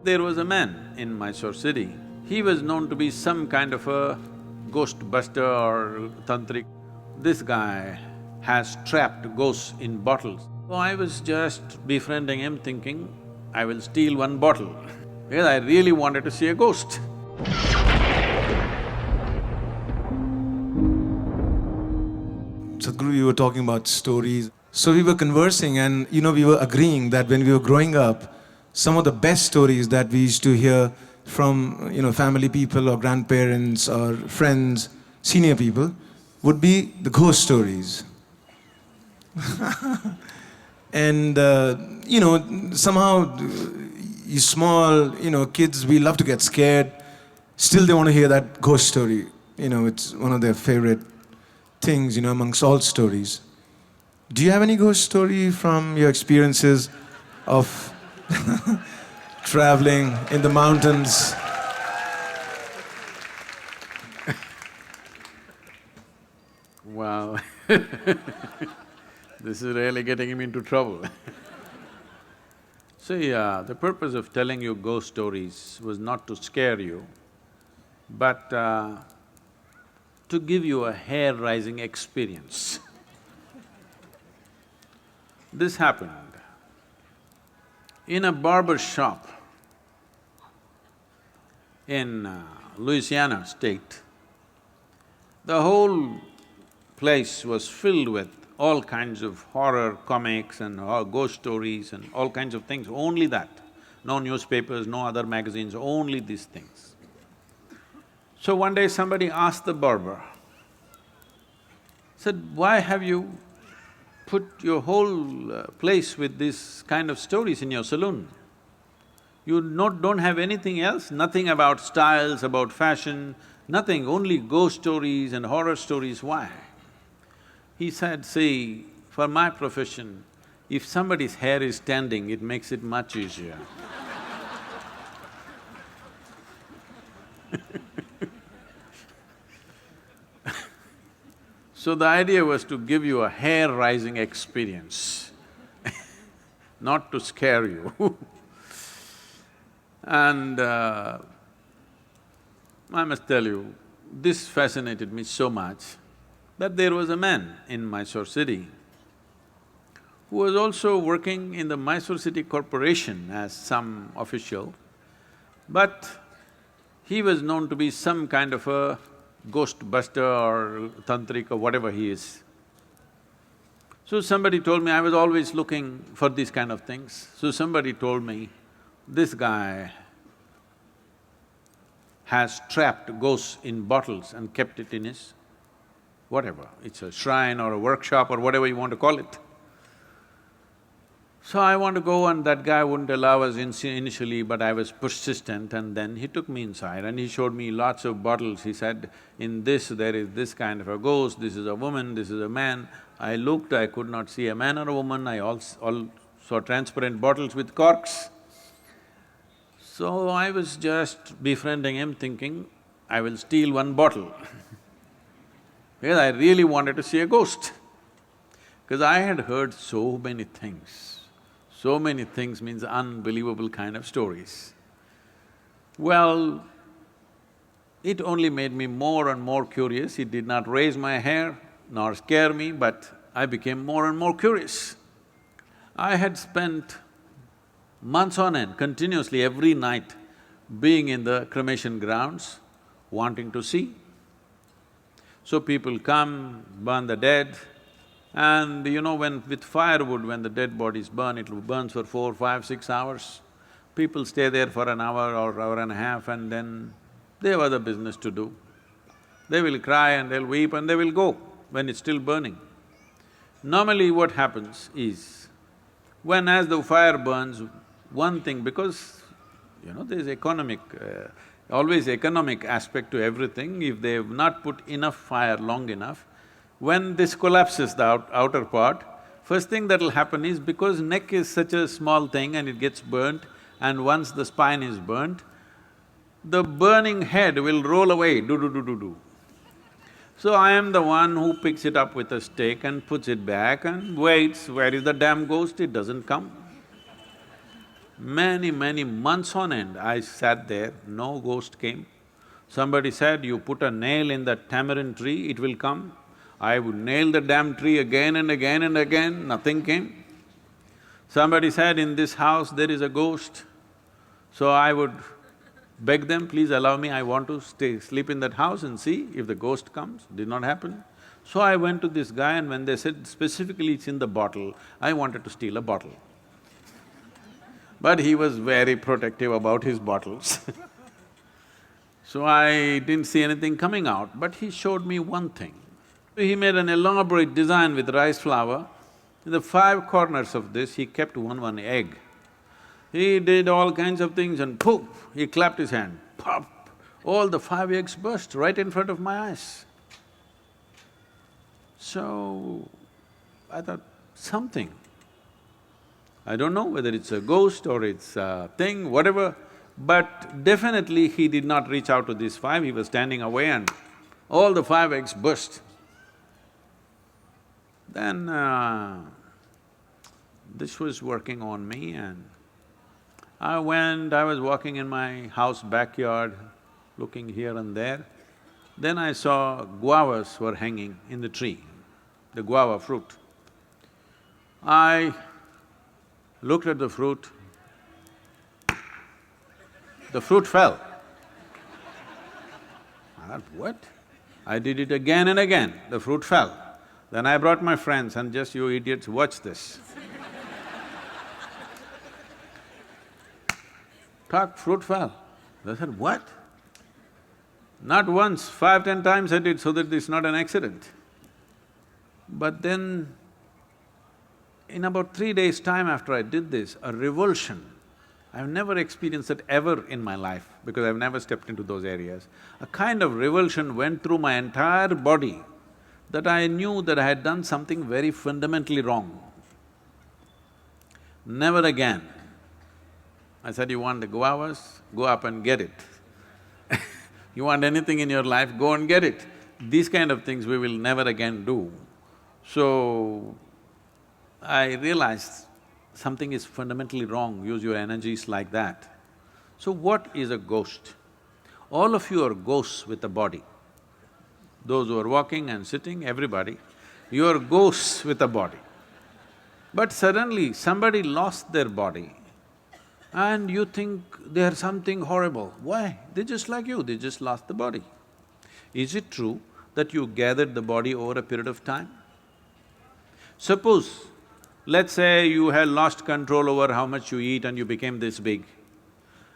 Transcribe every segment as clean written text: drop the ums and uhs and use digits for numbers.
There was a man in Mysore city. He was known to be some kind of a ghost buster or tantric. This guy has trapped ghosts in bottles. So I was just befriending him thinking, I will steal one bottle because I really wanted to see a ghost. Sadhguru, you were talking about stories. So we were conversing and, we were agreeing that when we were growing up, some of the best stories that we used to hear from, family people or grandparents or friends, senior people, would be the ghost stories. And, somehow, you small, kids, we love to get scared. Still they want to hear that ghost story. It's one of their favorite things, amongst all stories. Do you have any ghost story from your experiences of traveling in the mountains? Wow this is really getting him into trouble See, the purpose of telling you ghost stories was not to scare you, but to give you a hair-raising experience. This happened in a barber shop in Louisiana state. The whole place was filled with all kinds of horror comics and ghost stories and all kinds of things, only that. No newspapers, no other magazines, only these things. So one day somebody asked the barber, said, "Why have you put your whole place with this kind of stories in your saloon? You don't have anything else, nothing about styles, about fashion, nothing, only ghost stories and horror stories, why?" He said, "See, for my profession, if somebody's hair is standing, it makes it much easier." So the idea was to give you a hair-raising experience not to scare you And I must tell you, this fascinated me so much that there was a man in Mysore city who was also working in the Mysore City Corporation as some official, but he was known to be some kind of a ghost buster or tantric or whatever he is. So somebody told me, I was always looking for these kind of things, so somebody told me, this guy has trapped ghosts in bottles and kept it in his whatever, it's a shrine or a workshop or whatever you want to call it. So I want to go and that guy wouldn't allow us initially, but I was persistent and then he took me inside and he showed me lots of bottles. He said, in this there is this kind of a ghost, this is a woman, this is a man. I looked, I could not see a man or a woman, I all saw transparent bottles with corks. So I was just befriending him thinking, I will steal one bottle because I really wanted to see a ghost. Because I had heard so many things. So many things means unbelievable kind of stories. Well, it only made me more and more curious. It did not raise my hair nor scare me, but I became more and more curious. I had spent months on end, continuously every night, being in the cremation grounds, wanting to see. So people come, burn the dead, and when with firewood, when the dead bodies burn, it burns for 4, 5, 6 hours. People stay there for an hour or hour and a half and then they have other business to do. They will cry and they'll weep and they will go when it's still burning. Normally what happens is, when as the fire burns, one thing, because there's always economic aspect to everything. If they've not put enough fire long enough, when this collapses, the outer part, first thing that'll happen is, because neck is such a small thing and it gets burnt, and once the spine is burnt, the burning head will roll away, do-do-do-do-do. So I am the one who picks it up with a stick and puts it back and waits, where is the damn ghost? It doesn't come. Many months on end, I sat there, no ghost came. Somebody said, you put a nail in that tamarind tree, it will come. I would nail the damn tree again and again and again, nothing came. Somebody said, in this house there is a ghost. So I would beg them, please allow me, I want to sleep in that house and see if the ghost comes. Did not happen. So I went to this guy, and when they said specifically it's in the bottle, I wanted to steal a bottle. But he was very protective about his bottles So I didn't see anything coming out, but he showed me one thing. He made an elaborate design with rice flour. In the five corners of this, he kept one egg. He did all kinds of things and poof, he clapped his hand, pop! All the five eggs burst right in front of my eyes. So, I thought, something. I don't know whether it's a ghost or it's a thing, whatever, but definitely he did not reach out to these five, he was standing away and all the five eggs burst. Then this was working on me, and I was walking in my house backyard, looking here and there. Then I saw guavas were hanging in the tree, the guava fruit. I looked at the fruit fell. I thought, what? I did it again and again, the fruit fell. Then I brought my friends and just, you idiots, watch this. Talk, fruit fell. They said, what? Not once, 5, 10 times I did so that it's not an accident. But then, in about 3 days' time after I did this, a revulsion, I've never experienced it ever in my life because I've never stepped into those areas. A kind of revulsion went through my entire body that I knew that I had done something very fundamentally wrong. Never again. I said, you want the guavas? Go up and get it. You want anything in your life, go and get it. These kind of things we will never again do. So, I realized something is fundamentally wrong, use your energies like that. So what is a ghost? All of you are ghosts with a body. Those who are walking and sitting, everybody, you are ghosts with a body. But suddenly somebody lost their body and you think they are something horrible. Why? They're just like you, they just lost the body. Is it true that you gathered the body over a period of time? Suppose, let's say you had lost control over how much you eat and you became this big,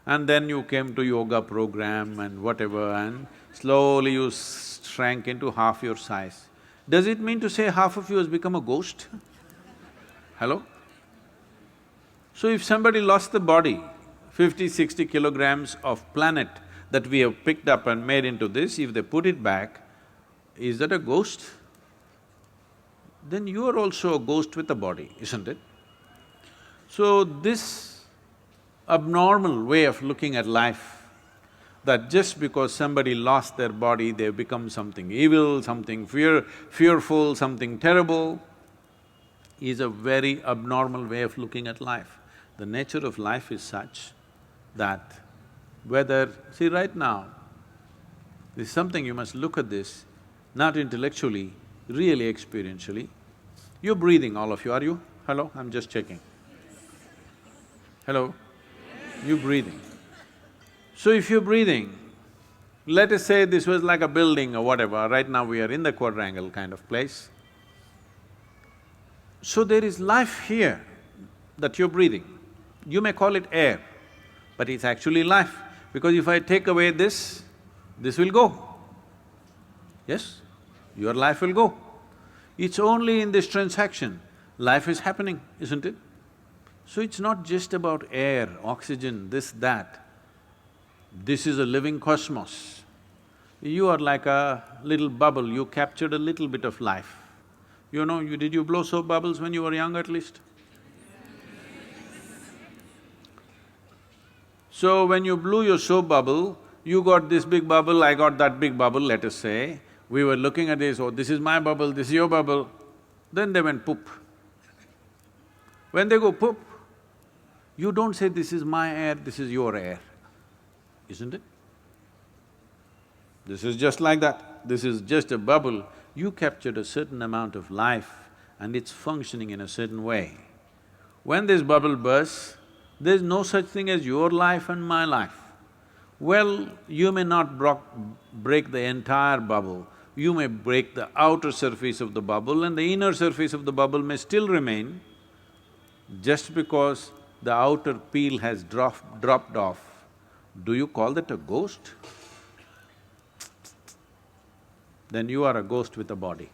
and then you came to yoga program and whatever, and slowly you shrank into half your size. Does it mean to say half of you has become a ghost? Hello? So if somebody lost the body, 50, 60 kilograms of planet that we have picked up and made into this, if they put it back, is that a ghost? Then you are also a ghost with a body, isn't it? So this abnormal way of looking at life, that just because somebody lost their body, they've become something evil, something fearful, something terrible, is a very abnormal way of looking at life. The nature of life is such that whether… See, right now, this is something you must look at this, not intellectually, really experientially. You're breathing, all of you, are you? Hello? I'm just checking. Hello? You're breathing. So if you're breathing, let us say this was like a building or whatever, right now we are in the quadrangle kind of place. So there is life here that you're breathing. You may call it air, but it's actually life, because if I take away this will go. Yes? Your life will go. It's only in this transaction, life is happening, isn't it? So it's not just about air, oxygen, this, that. This is a living cosmos. You are like a little bubble, you captured a little bit of life. You know, did you blow soap bubbles when you were young at least? So when you blew your soap bubble, you got this big bubble, I got that big bubble, let us say. We were looking at this, oh, this is my bubble, this is your bubble. Then they went poop. When they go poop, You don't say, this is my air, this is your air, isn't it? This is just like that. This is just a bubble. You captured a certain amount of life and it's functioning in a certain way. When this bubble bursts, there's no such thing as your life and my life. Well, you may not break the entire bubble, you may break the outer surface of the bubble and the inner surface of the bubble may still remain. Just because the outer peel has dropped off, do you call that a ghost? Then you are a ghost with a body.